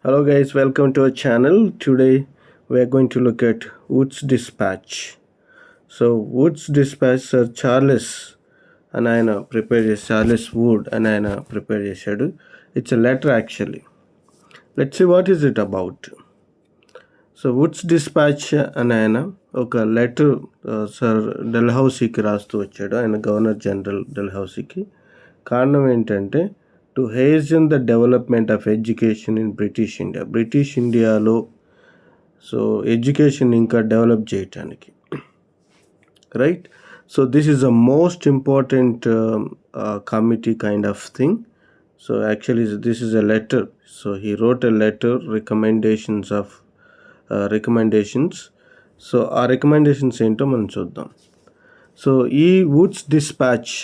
Hello guys, welcome to our channel. Today we are going to look at Wood's Dispatch. So Wood's Dispatch Sir Charles and ఆయన prepare చేసి Charles Wood అని ఆయన prepare చేశాడు. It's a letter actually. Let's see what is it about. So Wood's dispatch అని ఆయన ఒక letter sir డెల్హౌసీకి రాస్తూ వచ్చాడు. ఆయన గవర్నర్ జనరల్ డెల్హౌసీకి. కారణం ఏంటంటే to hasten the development of education in British India. British ఇండియాలో సో ఎడ్యుకేషన్ ఇంకా డెవలప్ చేయటానికి, right. So this is a most important committee kind of thing. So actually this is a letter. So he wrote a letter recommendations. So ఆ recommendations ఏంటో మనం చూద్దాం. So ఈ Wood's dispatch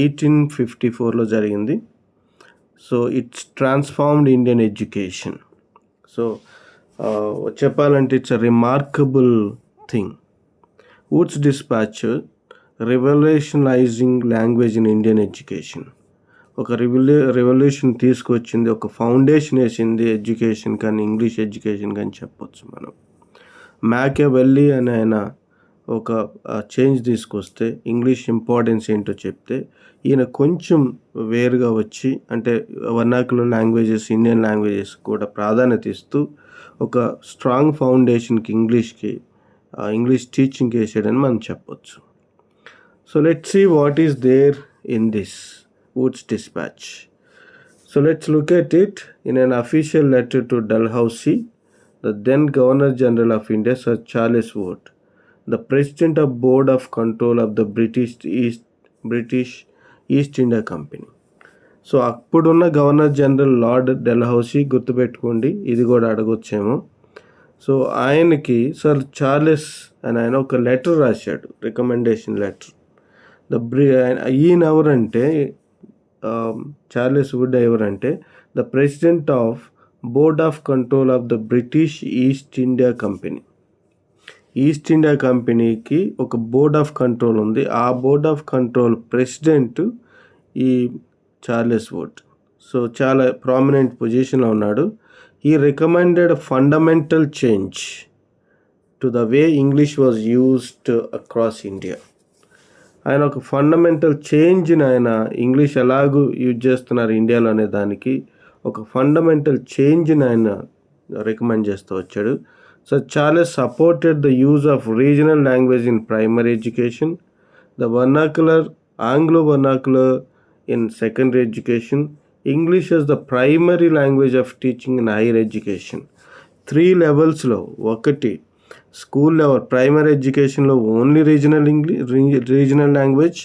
1854లో జరిగింది. So it's transformed Indian education. So చెప్పాలంటే it's a remarkable thing. Wood's dispatch revolutionising language in Indian education. ఒక revolution తీసుకొచ్చింది, ఒక ఫౌండేషన్ వేసింది ఎడ్యుకేషన్ కానీ, ఇంగ్లీష్ ఎడ్యుకేషన్ కానీ చెప్పొచ్చు మనం. మ్యాకియావెల్లీ అని ఆయన ఒక చేంజ్ తీసుకొస్తే, ఇంగ్లీష్ ఇంపార్టెన్స్ ఏంటో చెప్తే, ఈయన కొంచెం వేరుగా వచ్చి, అంటే వర్నాకులర్ లాంగ్వేజెస్, ఇండియన్ లాంగ్వేజెస్ కూడా ప్రాధాన్యత ఇస్తూ ఒక స్ట్రాంగ్ ఫౌండేషన్కి ఇంగ్లీష్ టీచింగ్ వేసాడని మనం చెప్పొచ్చు. So let's see what is there in this Wood's dispatch. So let's look at it in an official letter to Dalhousie, the then Governor General of India, Sir Charles Wood, the President of Board of Control of the British East India Company. So అప్పుడున్న governor general lord డెల్హౌసీ, గుర్తుపెట్టుకోండి, ఇది కూడా అడగొచ్చేమో. So ఆయనకి sir Charles అని ఆయన ఒక letter రాశాడు, recommendation letter. ఈయన ఎవరంటే, చార్లెస్ వుడ్ ఎవరంటే the president of board of control of the British east India company. East India కంపెనీకి ఒక బోర్డ్ ఆఫ్ కంట్రోల్ ఉంది. ఆ బోర్డ్ ఆఫ్ కంట్రోల్ ప్రెసిడెంట్ ఈ చార్లెస్ వుడ్. సో చాలా ప్రామినెంట్ పొజిషన్లో ఉన్నాడు. ఈ recommended fundamental change to the way English was used across India. ఆయన ఒక ఫండమెంటల్ చేంజ్ని, ఆయన ఇంగ్లీష్ ఎలాగూ యూజ్ చేస్తున్నారు ఇండియాలో అనే దానికి ఒక ఫండమెంటల్ చేంజ్ని ఆయన రికమెండ్ చేస్తూ వచ్చాడు. So Charles supported the use of regional language in primary education, the vernacular, Anglo vernacular in secondary education, English as the primary language of teaching in higher education. 3 లెవెల్స్లో, ఒకటి స్కూల్ లెవెల్ ప్రైమరీ ఎడ్యుకేషన్లో only regional language.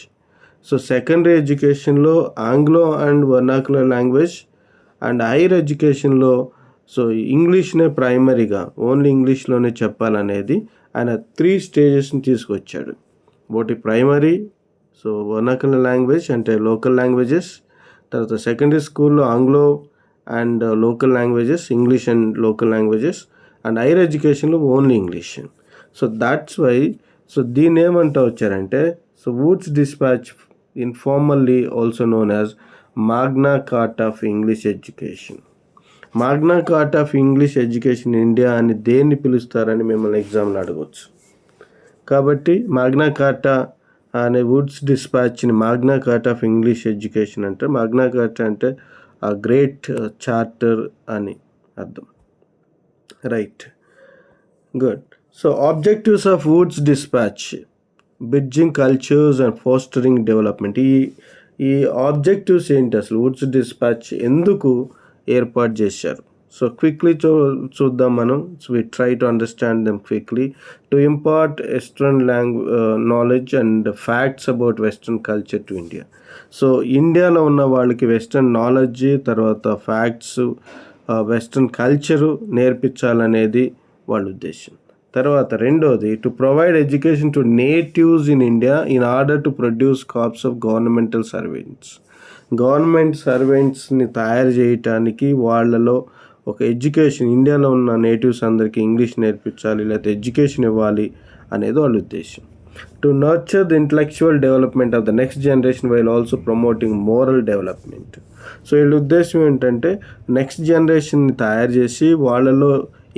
So secondary ఎడ్యుకేషన్లో Anglo and vernacular language, and higher ఎడ్యుకేషన్లో so ఇంగ్లీష్నే ప్రైమరీగా, only ఇంగ్లీష్లోనే చెప్పాలనేది ఆయన 3 స్టేజెస్ని తీసుకొచ్చాడు. ఒకటి ప్రైమరీ, సో వర్నాకులర్ లాంగ్వేజ్ అంటే లోకల్ లాంగ్వేజెస్. తర్వాత సెకండరీ స్కూల్లో Anglo and local languages, English and local languages, and higher ఎడ్యుకేషన్లో only English. So that's why, so దీన్ని ఏమంటూ వచ్చారంటే, so Wood's dispatch informally also known as Magna Carta of English education. Magna Carta of English education India అని దేన్ని పిలుస్తారని మిమ్మల్ని ఎగ్జామ్లో అడగవచ్చు. కాబట్టి మాగ్నా కార్టా అనే వుడ్స్ డిస్పాచ్ని Magna Carta of English education అంటే, మాగ్నా కార్టా అంటే ఆ గ్రేట్ చార్టర్ అని అర్థం, right. Good. So objectives of Wood's dispatch: bridging cultures and fostering development. ఈ ఆబ్జెక్టివ్స్ ఏంటి, అసలు వుడ్స్ డిస్పాచ్ ఎందుకు ఏర్పాటు చేశారు? సో క్విక్లీ చూద్దాం మనం. So we try to understand them quickly. To impart western knowledge and facts about western culture to India. So ఇండియాలో ఉన్న వాళ్ళకి వెస్ట్రన్ నాలెడ్జ్, తర్వాత ఫ్యాక్ట్స్, వెస్ట్రన్ కల్చరు నేర్పించాలనేది వాళ్ళ ఉద్దేశం. తర్వాత రెండోది, to provide education to natives in India in order to produce corps of governmental servants. Government సర్వెంట్స్ని తయారు చేయటానికి వాళ్ళలో ఒక ఎడ్యుకేషన్, ఇండియాలో ఉన్న నేటివ్స్ అందరికీ ఇంగ్లీష్ నేర్పించాలి, లేకపోతే ఎడ్యుకేషన్ ఇవ్వాలి అనేది వాళ్ళ ఉద్దేశం. to nurture the intellectual development of the next generation while also promoting moral development. So వీళ్ళ ఉద్దేశం ఏంటంటే నెక్స్ట్ జనరేషన్ని తయారు చేసి వాళ్ళలో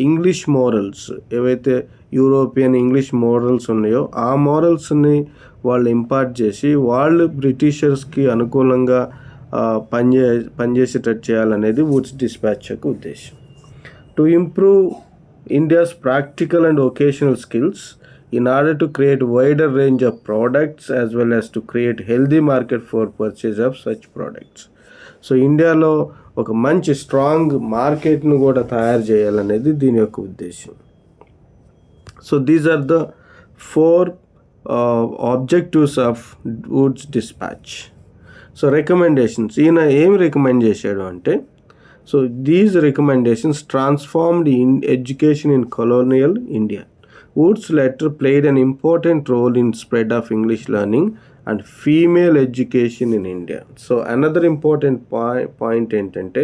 ఇంగ్లీష్ మోరల్స్ ఏవైతే యూరోపియన్ ఇంగ్లీష్ మోరల్స్ ఉన్నాయో ఆ మోరల్స్ని వాళ్ళు ఇంపార్ట్ చేసి వాళ్ళు బ్రిటిషర్స్కి అనుకూలంగా పనిచేసేటట్టు చేయాలనేది వుడ్స్ డిస్పాచ్ యొక్క ఉద్దేశం. To improve India's practical and vocational skills in order to create wider range of products as well as to create healthy market for purchase of such products. So ఇండియాలో ఒక మంచి strong మార్కెట్ను కూడా తయారు చేయాలనేది దీని యొక్క ఉద్దేశం. So these are the 4 objectives of Wood's dispatch. So recommendations, ఈయన ఏమి రికమెండ్ చేశాడు అంటే, so these recommendations transformed in education in colonial India. Wood's letter played an important role in spread of English learning and female education in India. So another important point ఏంటంటే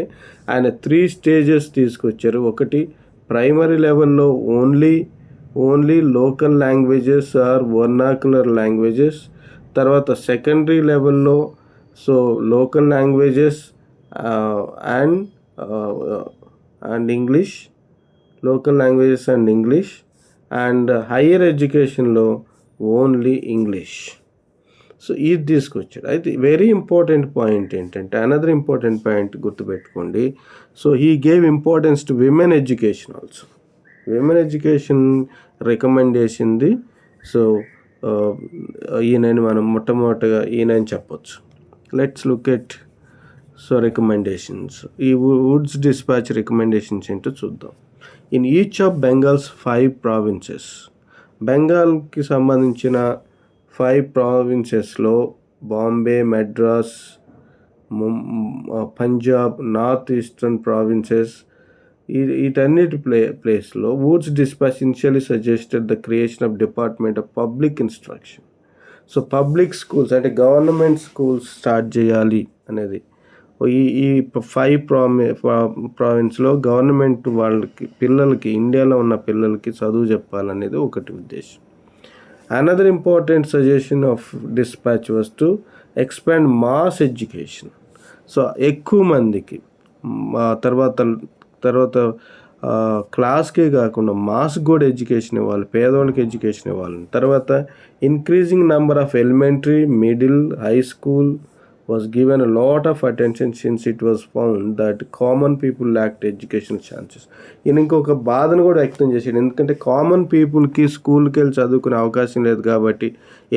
ఆయన 3 stages తీసుకొచ్చారు. ఒకటి primary లెవెల్లో only local languages or vernacular languages. తర్వాత secondary లెవెల్లో so local languages and English, local languages and English, and higher ఎడ్యుకేషన్లో only English. So ఇది తీసుకొచ్చాడు. అయితే వెరీ ఇంపార్టెంట్ పాయింట్ ఏంటంటే, అనదర్ ఇంపార్టెంట్ పాయింట్ గుర్తుపెట్టుకోండి. So he gave importance to women education also. Women education recommend చేసింది. సో ఈయనని మనం మొట్టమొదటిగా ఈయనని చెప్పొచ్చు. Let's look at recommendations. ఈ వుడ్స్ డిస్పాచ్ రికమెండేషన్స్ ఏంటో చూద్దాం. In each of Bengals 5 provinces, బెంగాల్కి సంబంధించిన 5 ప్రావిన్సెస్లో Bombay, Madras, Punjab, north eastern provinces, వీటన్నిటి ప్లేస్లో Wood's dispatch initially suggested the creation of department of public instruction. So public schools అంటే గవర్నమెంట్ స్కూల్స్ స్టార్ట్ చేయాలి అనేది. ఈ 5 ప్రావిన్స్లో గవర్నమెంట్ వాళ్ళకి పిల్లలకి, ఇండియాలో ఉన్న పిల్లలకి చదువు చెప్పాలనేది ఒకటి ఉద్దేశం. Another important suggestion of dispatch was to expand mass education. So ఎక్కువ మందికి తర్వాత క్లాస్కే కాకుండా మాస్ కూడా ఎడ్యుకేషన్ ఇవ్వాలి, పేదవాళ్ళకి ఎడ్యుకేషన్ ఇవ్వాలి. తర్వాత increasing number of elementary, middle, high school was given a lot of attention since it was found that common people lacked educational chances. ఈయన ఇంకొక బాధను కూడా వ్యక్తం చేశాడు. ఎందుకంటే కామన్ పీపుల్కి స్కూల్కి వెళ్ళి చదువుకునే అవకాశం లేదు కాబట్టి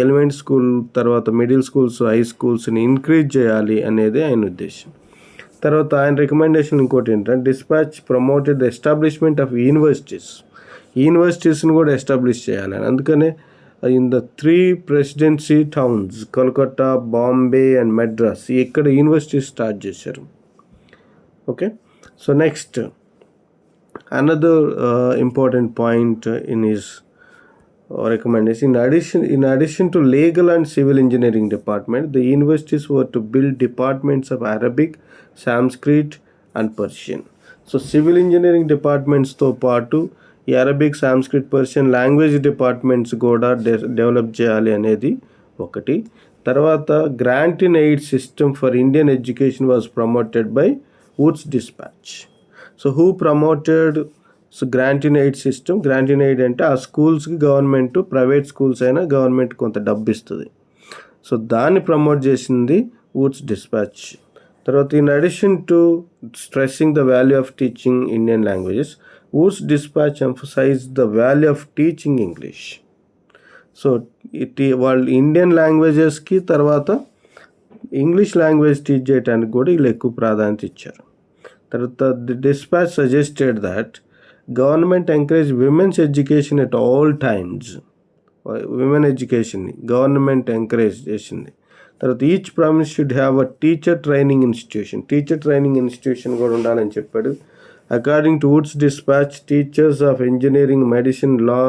ఎలిమెంట్ స్కూల్, తర్వాత మిడిల్ స్కూల్స్, హై స్కూల్స్ని ఇంక్రీజ్ చేయాలి అనేది ఆయన ఉద్దేశం. తర్వాత ఆయన రికమెండేషన్ ఇంకోటి ఏంటంటే, dispatch promoted the establishment of యూనివర్సిటీస్ని కూడా ఎస్టాబ్లిష్ చేయాలని. అందుకనే in the 3 presidency towns Kolkata, Bombay and Madras ఇక్కడ యూనివర్సిటీ స్టార్ట్ చేశారు. Okay, so next another important point in his recommendation, in addition to legal and civil engineering department, the universities were to build departments of Arabic, Sanskrit and Persian. So civil engineering departments తో పాటు ఈ Arabic, Sanskrit, Persian language departments కూడా develop చేయాలి అనేది ఒకటి. తర్వాత grant in aid system for Indian education was promoted by Wood's dispatch. So who promoted grant in aid system? Grant in aid అంటే ఆ స్కూల్స్కి గవర్నమెంట్, ప్రైవేట్ స్కూల్స్ అయినా గవర్నమెంట్ కొంత డబ్బు ఇస్తుంది. సో దాన్ని ప్రమోట్ చేసింది వుడ్స్ డిస్పాచ్. తర్వాత in addition to stressing the value of teaching Indian languages, Wood's dispatch emphasise the value of teaching English. So వాళ్ళు ఇండియన్ లాంగ్వేజెస్కి తర్వాత ఇంగ్లీష్ లాంగ్వేజ్ టీచ్ చేయడానికి కూడా వీళ్ళు ఎక్కువ ప్రాధాన్యత ఇచ్చారు. తర్వాత the dispatch suggested that government encourage women's education at all times. Women ఎడ్యుకేషన్ని గవర్నమెంట్ ఎంకరేజ్ చేసింది. తర్వాత each province should have a teacher training institution కూడా ఉండాలని చెప్పాడు. According to Wood's dispatch, teachers of engineering, medicine, law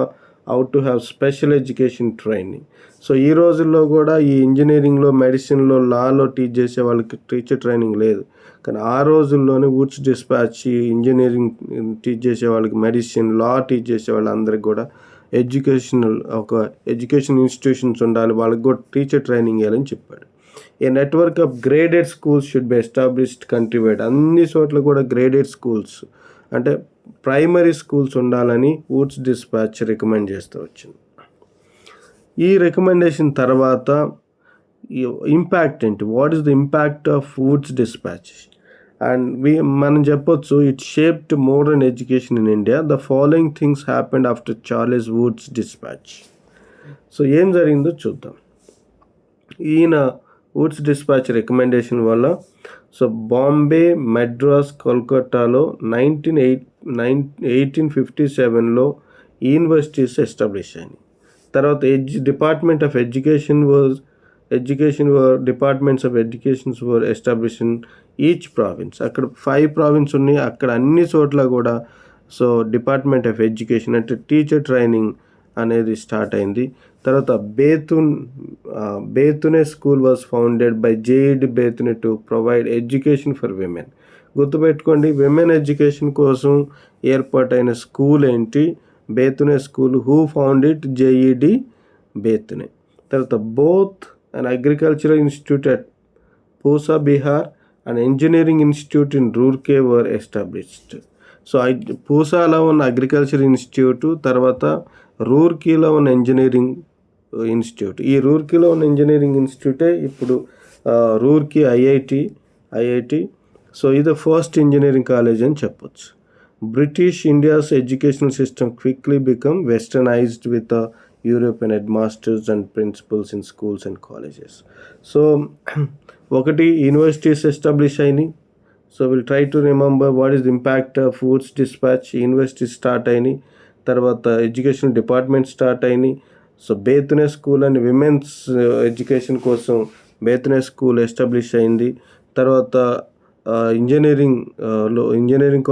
ought to have special education training. So ఈ రోజుల్లో కూడా ఈ ఇంజనీరింగ్లో, మెడిసిన్లో, లాలో టీచ్ చేసే వాళ్ళకి టీచర్ ట్రైనింగ్ లేదు. కానీ ఆ రోజుల్లోనే వుడ్స్ డిస్పాచ్ ఇంజనీరింగ్ టీచ్ చేసే వాళ్ళకి, మెడిసిన్, లా టీచ్ చేసే వాళ్ళందరికీ కూడా ఎడ్యుకేషన్ ఇన్స్టిట్యూషన్స్ ఉండాలి, వాళ్ళకి కూడా టీచర్ ట్రైనింగ్ ఇవ్వాలని చెప్పాడు. A network of graded schools should be established country wide. అన్ని చోట్ల కూడా గ్రేడెడ్ స్కూల్స్ అంటే ప్రైమరీ స్కూల్స్ ఉండాలని వుడ్స్ డిస్పాచ్ రికమెండ్ చేస్తూ వచ్చింది. ఈ రికమెండేషన్ తర్వాత ఇంపాక్ట్ ఏంటి, what is the impact of Wood's despatch? And మనం చెప్పొచ్చు, it shaped modern education in India. The following things happened after Charles Wood's dispatch. So ఏం జరిగిందో చూద్దాం. ఈయన వుడ్స్ డిస్పాచ్ రికమెండేషన్ వల్ల సో బాంబే, మద్రాస్, కోల్కతాలో 1857లో యూనివర్సిటీస్ ఎస్టాబ్లిష్ అయినాయి. తర్వాత department of departments of educations were establish in each province. అక్కడ 5 province ఉన్నాయి. అక్కడ అన్ని చోట్ల కూడా సో డిపార్ట్మెంట్ ఆఫ్ ఎడ్యుకేషన్ అంటే టీచర్ ట్రైనింగ్ అనేది స్టార్ట్ అయింది. తర్వాత Bethune school was founded by J E D Bethune to provide education for women. గుర్తుపెట్టుకోండి, విమెన్ ఎడ్యుకేషన్ కోసం ఏర్పాటైన స్కూల్ ఏంటి? Bethune school. Who found it? J E D Bethune. తర్వాత both an agricultural institute at Pusa, Bihar, and engineering institute in Roorkee were established. So పూసాలో ఉన్న agriculture institute, తర్వాత రూర్కీలో ఉన్న engineering institute. ఈ రూర్కీలో ఉన్న ఇంజనీరింగ్ ఇన్స్టిట్యూటే ఇప్పుడు రూర్కీ ఐఐటి. సో ఇది ఫస్ట్ ఇంజనీరింగ్ కాలేజ్ అని చెప్పొచ్చు. British India's educational system quickly become westernised with European headmasters and principals in schools and colleges. So ఒకటి యూనివర్సిటీస్ ఎస్టాబ్లిష్ అయినాయి. So will try to remember what is the impact of Wood's dispatch. Universities start అయినాయి, తర్వాత education department start అయినాయి. So Bethune school అని women's education కోసం Bethune school establish అయింది. తర్వాత engineering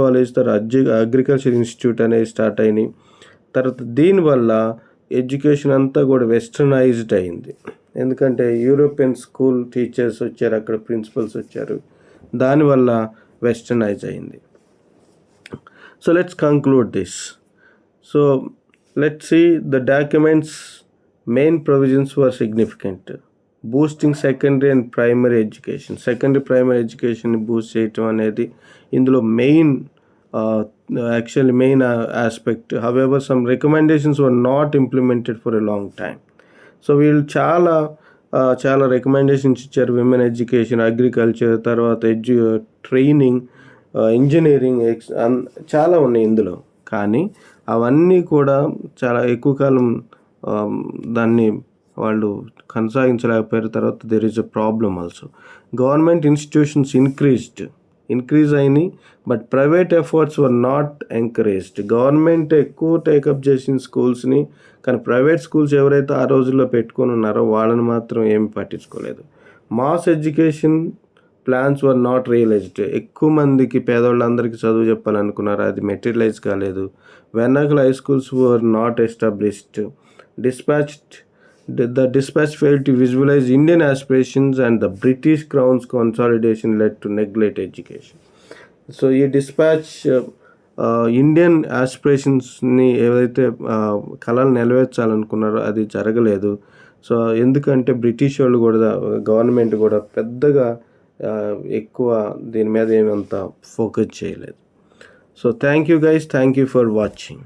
college, తర్వాత అగ్రికల్చర్ ఇన్స్టిట్యూట్ అనేది స్టార్ట్ అయినాయి. తర్వాత దీనివల్ల ఎడ్యుకేషన్ అంతా కూడా వెస్టర్నైజ్డ్ అయింది. ఎందుకంటే యూరోపియన్ స్కూల్ టీచర్స్ వచ్చారు, అక్కడ ప్రిన్సిపల్స్ వచ్చారు, దానివల్ల వెస్టర్నైజ్ అయింది. So let's conclude this. So let's see the documents main provisions were significant. Boosting secondary and primary education. Primary ఎడ్యుకేషన్ని బూస్ట్ చేయటం అనేది ఇందులో main aspect. However, some recommendations were not implemented for a long time. So వీళ్ళు చాలా recommendations ఇచ్చారు. Women education, agriculture, తర్వాత training, engineering, చాలా ఉన్నాయి ఇందులో. కానీ అవన్నీ కూడా చాలా ఎక్కువ కాలం దాన్ని వాళ్ళు కొనసాగించలేకపోయారు. తర్వాత there is a problem also. Government institutions increase అయినాయి, but private efforts were not encouraged. Government ఎక్కువ టేకప్ చేసిన స్కూల్స్ని, కానీ ప్రైవేట్ స్కూల్స్ ఎవరైతే ఆ రోజుల్లో పెట్టుకొని ఉన్నారో వాళ్ళని మాత్రం ఏమి పట్టించుకోలేదు. Mass education plans were not realised. ఎక్కువ మందికి, పేదవాళ్ళందరికీ చదువు చెప్పాలనుకున్నారు, అది మెటీరియలైజ్ కాలేదు. Vernacular high schools were not established. The dispatch failed to visualize Indian aspirations, and the British Crown's consolidation led to neglect education. So ఈ డిస్పాచ్ ఇండియన్ ఆస్పిరేషన్స్ని ఏవైతే కళలు నెరవేర్చాలనుకున్నారో అది జరగలేదు. సో ఎందుకంటే బ్రిటిష్ వాళ్ళు కూడా, గవర్నమెంట్ కూడా పెద్దగా ఎక్కువ దీని మీద ఏమంత ఫోకస్ చేయలేదు. So thank you guys, thank you for watching.